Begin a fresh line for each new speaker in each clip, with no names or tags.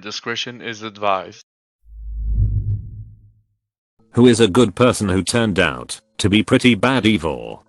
discretion is advised.
Who is a good person who turned out to be pretty bad evil?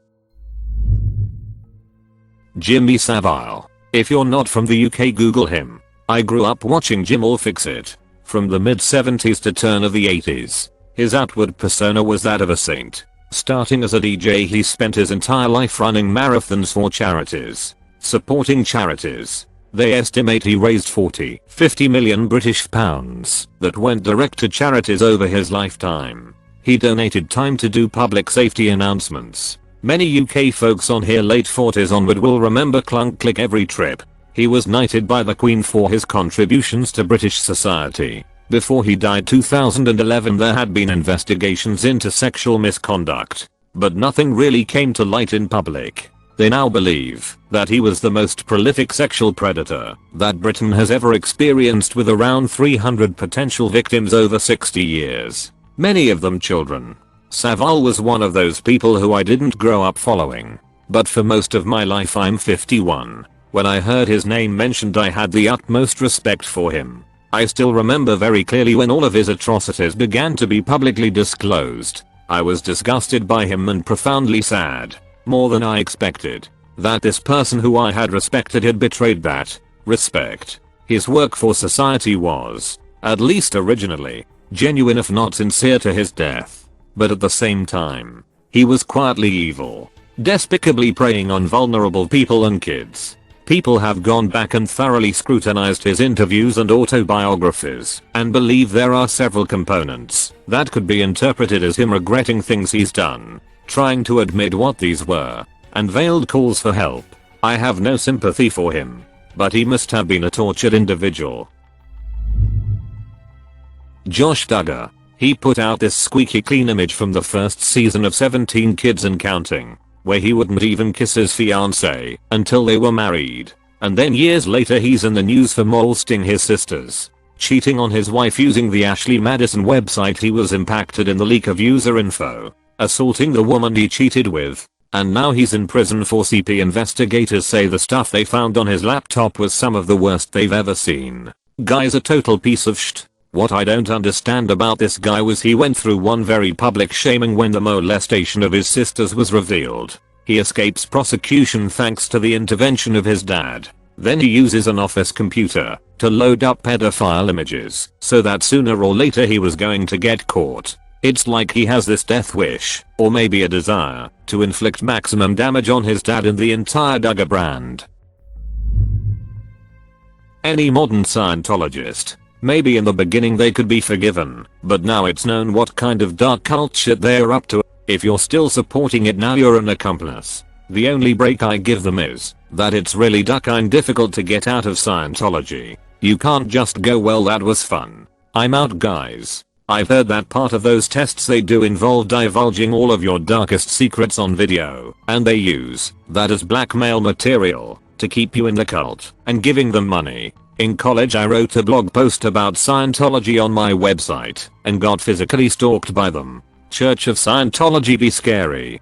Jimmy Savile. If you're not from the UK, Google him. I grew up watching Jim'll-Fix-It. From the mid-70s to turn of the 80s, his outward persona was that of a saint. Starting as a DJ, he spent his entire life running marathons for charities, supporting charities. They estimate he raised 40-50 million British pounds that went direct to charities over his lifetime. He donated time to do public safety announcements. Many UK folks on here late 40s onward will remember Clunk Click Every Trip. He was knighted by the Queen for his contributions to British society. Before he died 2011, there had been investigations into sexual misconduct, but nothing really came to light in public. They now believe that he was the most prolific sexual predator that Britain has ever experienced, with around 300 potential victims over 60 years. Many of them children. Savile was one of those people who I didn't grow up following, but for most of my life, I'm 51. When I heard his name mentioned, I had the utmost respect for him. I still remember very clearly when all of his atrocities began to be publicly disclosed. I was disgusted by him and profoundly sad, more than I expected, that this person who I had respected had betrayed that respect. His work for society was, at least originally, genuine if not sincere to his death. But at the same time, he was quietly evil, despicably preying on vulnerable people and kids. People have gone back and thoroughly scrutinized his interviews and autobiographies and believe there are several components that could be interpreted as him regretting things he's done, trying to admit what these were, and veiled calls for help. I have no sympathy for him, but he must have been a tortured individual. Josh Duggar. He put out this squeaky clean image from the first season of 17 Kids and Counting, where he wouldn't even kiss his fiancée until they were married. And then years later he's in the news for molesting his sisters, cheating on his wife using the Ashley Madison website he was impacted in the leak of user info, assaulting the woman he cheated with, and now he's in prison for CP. Investigators say the stuff they found on his laptop was some of the worst they've ever seen. Guy's a total piece of shit. What I don't understand about this guy was he went through one very public shaming when the molestation of his sisters was revealed. He escapes prosecution thanks to the intervention of his dad. Then he uses an office computer to load up pedophile images so that sooner or later he was going to get caught. It's like he has this death wish, or maybe a desire, to inflict maximum damage on his dad and the entire Duggar brand. Any modern Scientologist. Maybe in the beginning they could be forgiven, but now it's known what kind of dark cult shit they're up to. If you're still supporting it now, you're an accomplice. The only break I give them is that it's really kind difficult to get out of Scientology. You can't just go, well, that was fun, I'm out, guys. I've heard that part of those tests they do involve divulging all of your darkest secrets on video, and they use that as blackmail material to keep you in the cult and giving them money. In college I wrote a blog post about Scientology on my website and got physically stalked by them. Church of Scientology be scary.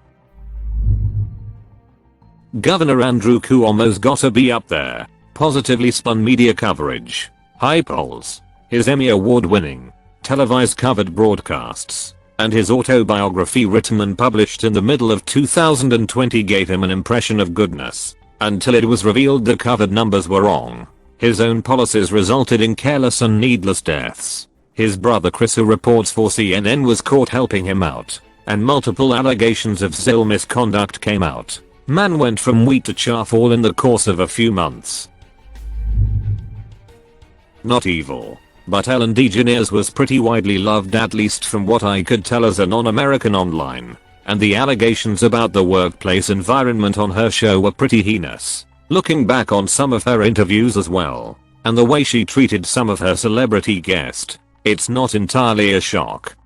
Governor Andrew Cuomo's gotta be up there. Positively spun media coverage. High polls. His Emmy Award winning, televised covered broadcasts, and his autobiography written and published in the middle of 2020 gave him an impression of goodness, until it was revealed the covered numbers were wrong. His own policies resulted in careless and needless deaths. His brother Chris, who reports for CNN, was caught helping him out, and multiple allegations of SIL misconduct came out. Man went from wheat to chaff all in the course of a few months. Not evil, but Ellen DeGeneres was pretty widely loved, at least from what I could tell as a non-American online, and the allegations about the workplace environment on her show were pretty heinous. Looking back on some of her interviews as well, and the way she treated some of her celebrity guests, it's not entirely a shock.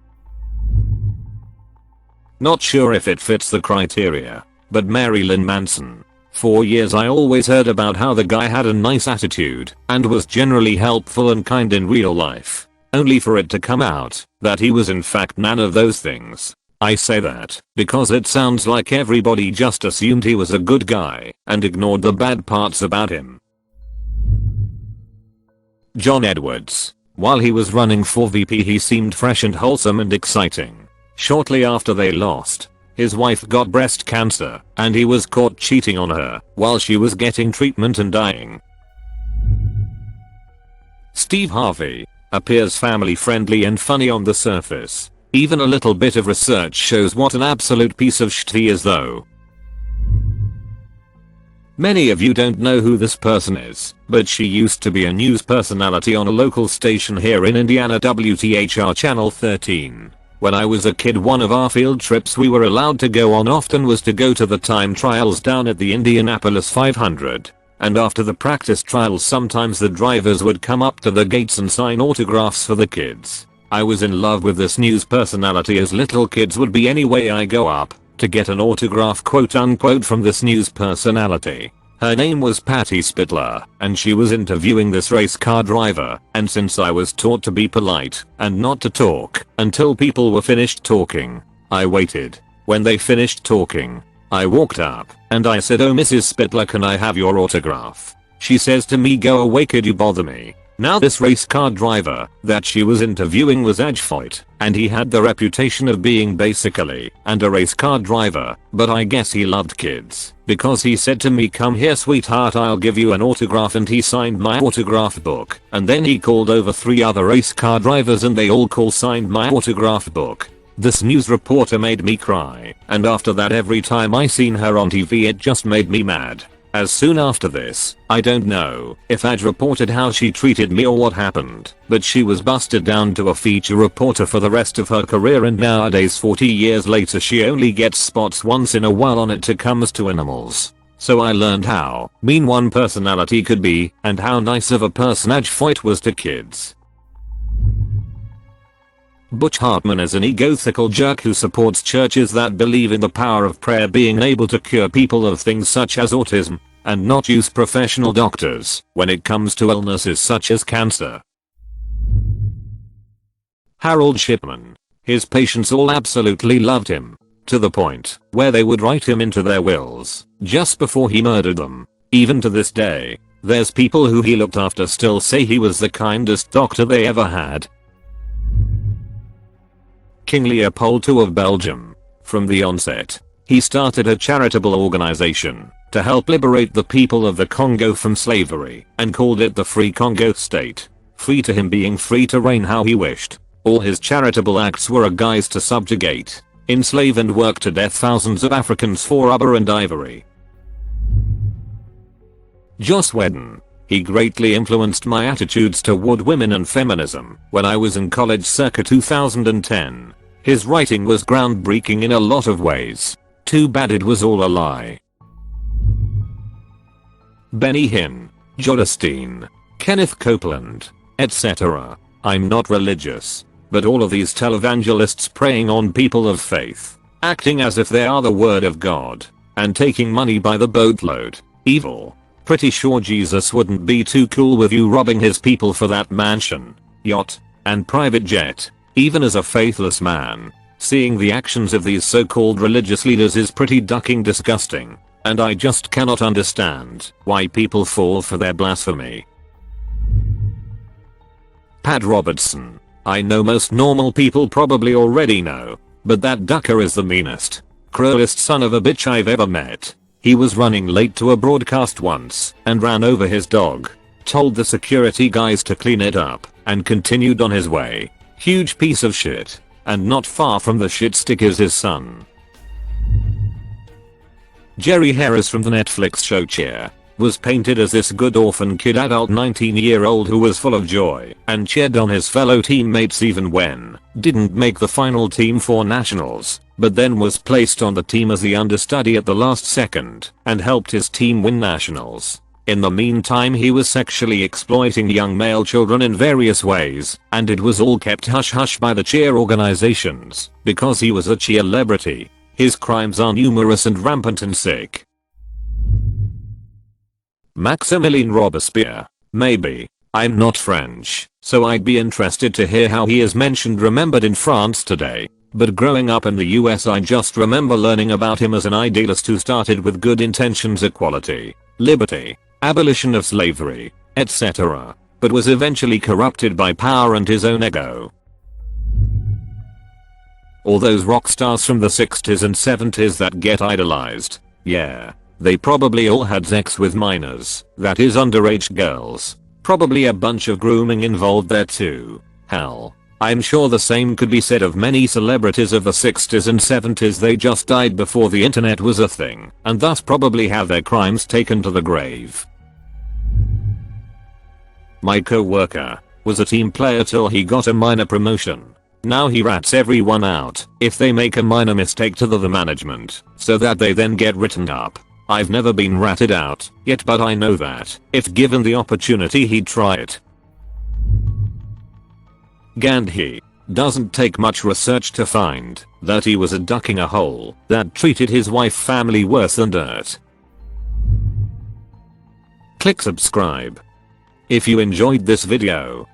Not sure if it fits the criteria, but Marilyn Manson. For years I always heard about how the guy had a nice attitude and was generally helpful and kind in real life, only for it to come out that he was in fact none of those things. I say that because it sounds like everybody just assumed he was a good guy and ignored the bad parts about him. John Edwards. While he was running for VP he seemed fresh and wholesome and exciting. Shortly after they lost, his wife got breast cancer and he was caught cheating on her while she was getting treatment and dying. Steve Harvey appears family friendly and funny on the surface. Even a little bit of research shows what an absolute piece of shit he is though. Many of you don't know who this person is, but she used to be a news personality on a local station here in Indiana, WTHR Channel 13. When I was a kid, one of our field trips we were allowed to go on often was to go to the time trials down at the Indianapolis 500. And after the practice trials sometimes the drivers would come up to the gates and sign autographs for the kids. I was in love with this news personality, as little kids would be anyway. I go up to get an autograph quote unquote from this news personality. Her name was Patti Spitler, and she was interviewing this race car driver, and since I was taught to be polite and not to talk until people were finished talking, I waited. When they finished talking, I walked up and I said, "Oh Mrs. Spitler, can I have your autograph?" She says to me, "Go away, could you bother me?" Now this race car driver that she was interviewing was Anjelikka, and he had the reputation of being basically a race car driver, but I guess he loved kids because he said to me, "Come here sweetheart, I'll give you an autograph," and he signed my autograph book, and then he called over 3 other race car drivers and they all signed my autograph book. This news reporter made me cry, and after that every time I seen her on TV it just made me mad. As soon after this, I don't know if Aj reported how she treated me or what happened, but she was busted down to a feature reporter for the rest of her career, and nowadays 40 years later she only gets spots once in a while on It Comes to Animals. So I learned how mean one personality could be and how nice of a person Aj was to kids. Butch Hartman is an egotistical jerk who supports churches that believe in the power of prayer being able to cure people of things such as autism, and not use professional doctors when it comes to illnesses such as cancer. Harold Shipman. His patients all absolutely loved him, to the point where they would write him into their wills just before he murdered them. Even to this day, there's people who he looked after still say he was the kindest doctor they ever had. King Leopold II of Belgium. From the onset, he started a charitable organization to help liberate the people of the Congo from slavery and called it the Free Congo State. Free to him being free to reign how he wished. All his charitable acts were a guise to subjugate, enslave and work to death thousands of Africans for rubber and ivory. Joss Whedon. He greatly influenced my attitudes toward women and feminism when I was in college circa 2010. His writing was groundbreaking in a lot of ways. Too bad it was all a lie. Benny Hinn, Jodestein, Kenneth Copeland, etc. I'm not religious, but all of these televangelists preying on people of faith, acting as if they are the word of God, and taking money by the boatload. Evil. Pretty sure Jesus wouldn't be too cool with you robbing his people for that mansion, yacht, and private jet. Even as a faithless man, seeing the actions of these so-called religious leaders is pretty ducking disgusting, and I just cannot understand why people fall for their blasphemy. Padrobertson. I know most normal people probably already know, but that Duggar is the meanest, cruelest son of a bitch I've ever met. He was running late to a broadcast once and ran over his dog, told the security guys to clean it up, and continued on his way. Huge piece of shit, and not far from the shit stick is his son. Jerry Harris from the Netflix show Cheer was painted as this good orphan kid adult 19-year-old who was full of joy and cheered on his fellow teammates even when didn't make the final team for nationals, but then was placed on the team as the understudy at the last second and helped his team win nationals. In the meantime he was sexually exploiting young male children in various ways, and it was all kept hush-hush by the cheer organizations because he was a cheer-lebrity. His crimes are numerous and rampant and sick. Maximillian Robespierre. Maybe. I'm not French, so I'd be interested to hear how he is remembered in France today. But growing up in the US I just remember learning about him as an idealist who started with good intentions: equality, liberty, abolition of slavery, etc. but was eventually corrupted by power and his own ego. All those rock stars from the 60s and 70s that get idolized, yeah, they probably all had sex with minors, that is underage girls. Probably a bunch of grooming involved there too. Hell, I'm sure the same could be said of many celebrities of the 60s and 70s. They just died before the internet was a thing, and thus probably have their crimes taken to the grave. My co-worker was a team player till he got a minor promotion. Now he rats everyone out if they make a minor mistake to the management, so that they then get written up. I've never been ratted out yet, but I know that if given the opportunity he'd try it. Gandhi doesn't take much research to find that he was ducking a hole that treated his wife family worse than dirt. Click subscribe. If you enjoyed this video,